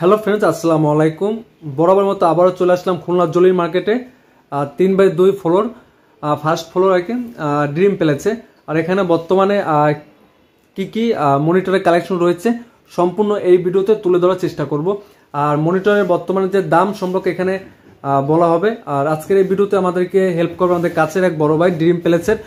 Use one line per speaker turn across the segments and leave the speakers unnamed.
Hello friends, আসসালামু আলাইকুম। বরাবর মতো আবারও চলে আসলাম খুলনা জলির মার্কেটে 3/2 ফ্লোর, ফার্স্ট ফ্লোর আর কি, ড্রিম প্যালেসে। আর এখানে বর্তমানে কি কি মনিটরের কালেকশন রয়েছে সম্পূর্ণ এই ভিডিওতে তুলে ধরার চেষ্টা করব। আর মনিটরের বর্তমানে যে দাম সম্পর্কে এখানে বলা হবে। আর আজকের এই ভিডিওতে আমাদেরকে হেল্প করবে আমাদের কাছের এক বড় ভাই ড্রিম প্যালেসের।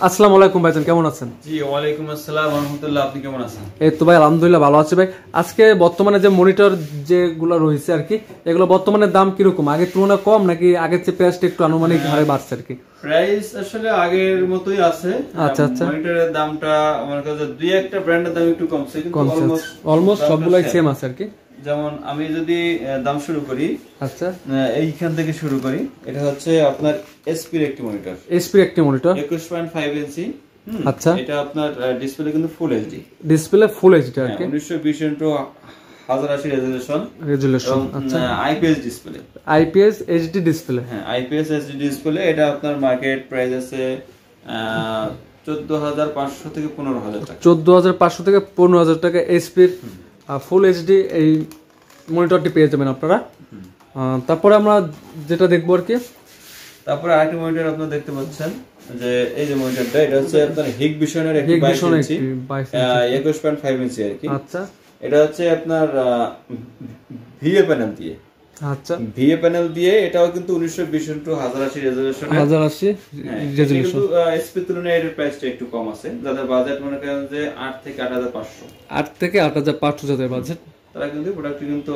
আসসালামু আলাইকুম ভাইজান, কেমন আছেন?
জি ওয়ালাইকুম আসসালাম ওয়া রাহমাতুল্লাহ, আপনি কেমন আছেন?
এই তো ভাই আলহামদুলিল্লাহ ভালো আছি ভাই। আজকে বর্তমানে যে মনিটর যেগুলো রয়েছে আর কি, এগুলো বর্তমানে দাম কিরকম, আগের তুলনায় কম নাকি আগের চেয়ে প্রাইসটা একটু আনুমানিক হারে বাড়ছে আর কি?
প্রাইস আসলে আগের মতোই আছে।
আচ্ছা আচ্ছা,
মনিটরের দামটা আমার কাছে দুই একটা ব্র্যান্ডের দাম একটু কমছে, কিন্তু
অলমোস্ট সবগুলাই সেম আছে আর কি।
যেমন আমি যদি দাম শুরু করি,
আচ্ছা
এইখান থেকে শুরু করি, এটা হচ্ছে আপনার এসপির একটি মনিটর,
এসপির একটি মনিটর
21.5 ইঞ্চি।
আচ্ছা,
এটা আপনার ডিসপ্লে কিন্তু full HD,
display full HD আর কি,
1920x1080
রেজুলেশন। আচ্ছা,
IPS display,
IPS HD display.
হ্যাঁ আইপিএস এইচডি ডিসপ্লে। এটা আপনার মার্কেট প্রাইস আছে 14,500 থেকে 15,000 টাকা।
14,500 থেকে 15,000 টাকা এসপির ফুল এইচডি এই মনিটরটি পেয়ে যাবেন আপনারা। তারপরে আমরা যেটা দেখবো আর কি,
তারপরে আরেকটা মনিটর আপনারা দেখতে পাচ্ছেন যে এই যে মনিটরটা, এটা হচ্ছে আপনার হিগবিশনের একটি 22 ইঞ্চি 21.5 ইঞ্চি আর কি।
আচ্ছা,
এটা হচ্ছে আপনার ভিএ প্যানেল দিয়ে।
আচ্ছা,
ভিএ প্যানেল দিয়ে, এটাও কিন্তু 1920x1080 রেজোলিউশন,
1080 রেজোলিউশন।
কিন্তু এসপি তুলনায় এর প্রাইসটা একটু কম আছে। যাদের বাজেট মনে করেন যে 8 থেকে 8,500,
8 থেকে 8,500 যাদের বাজেট,
তারা কিন্তু প্রোডাক্টটি কিন্তু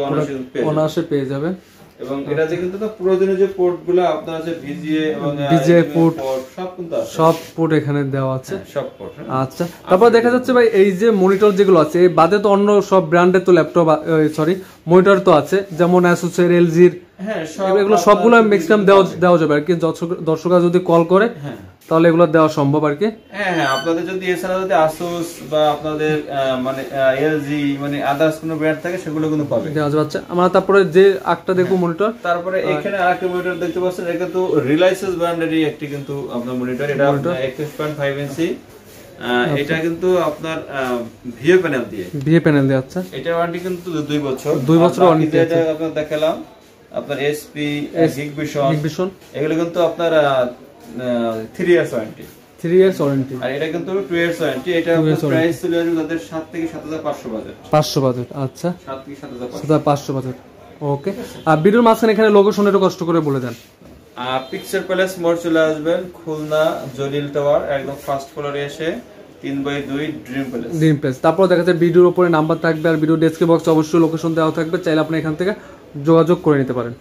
অনায়াসে পেয়ে যাবে।
এবং এটাতে কিন্তু তো প্রয়োজনীয় যে পোর্টগুলো আপনার আছে ভিজিএ এবং
ভিজিএ পোর্ট
সব কিন্তু আছে,
সব পোর্ট এখানে দেওয়া আছে,
সব পোর্ট।
আচ্ছা, তারপর দেখা যাচ্ছে ভাই এই যে মনিটর যেগুলো আছে এই বাদে তো অন্য সব ব্র্যান্ডের তো ল্যাপটপ মনিটর তো আছে, যেমন অ্যাসুসের, এলজির,
হ্যাঁ
এগুলো সবগুলো ম্যাক্সিমাম দেওয়া যাবে আর কি। দর্শকরা যদি কল করে তাহলে এগুলো দেওয়া সম্ভব আর কি।
হ্যাঁ, আপনাদের যদি এছাড়া যদি আসুস বা আপনাদের মানে এলজি মানে আদার্স কোনো ব্র্যান্ড থাকে সেগুলো কিন্তু পাবে,
দেওয়া যাচ্ছে। আমরা তারপরে যে একটা দেখবো মনিটর,
তারপরে এখানে আরেকটা মনিটর দেখতে পাচ্ছেন, এটা কিন্তু রিলায়েন্স ব্র্যান্ডেরই একটি কিন্তু আপনার মনিটর। এটা 21.5 ইঞ্চি। এটা কিন্তু আপনার ভিএ প্যানেল দিয়ে,
আচ্ছা,
এটা ওয়ারেন্টি কিন্তু 2 বছর।
2 বছর ওয়ারেন্টি আছে।
এটা আপনাদের দেখালাম আপনার এসপি, হিগবিশন, এগুলো কিন্তু আপনার 3 ইয়ার্স ওয়ারেন্টি,
3 ইয়ার্স ওয়ারেন্টি।
আর এটা কিন্তু 2 ইয়ার্স ওয়ারেন্টি। এটা প্রাইস ছিল যাদের 7 থেকে 7,500 বাজেট,
500 বাজেট। আচ্ছা,
7 থেকে
7,500 বাজেট। ওকে, আর ভিডিওর মাঝখানে এখানে লোকেশন একটু কষ্ট করে বলে দেন।
পিকচার প্যালেস মোড় চলে আসবেন, খুলনা জলিল টাওয়ার, একদম ফার্স্ট ফ্লোরে এসে 3/2 ড্রিম প্যালেস। তারপর
দেখা যাচ্ছে ভিডিওর উপরে নাম্বার থাকবে, আর ভিডিও ডেসক্রিপশন বক্সে অবশ্যই লোকেশন দেওয়া থাকবে, চাইলে আপনি এখান থেকে যোগাযোগ করে নিতে পারেন।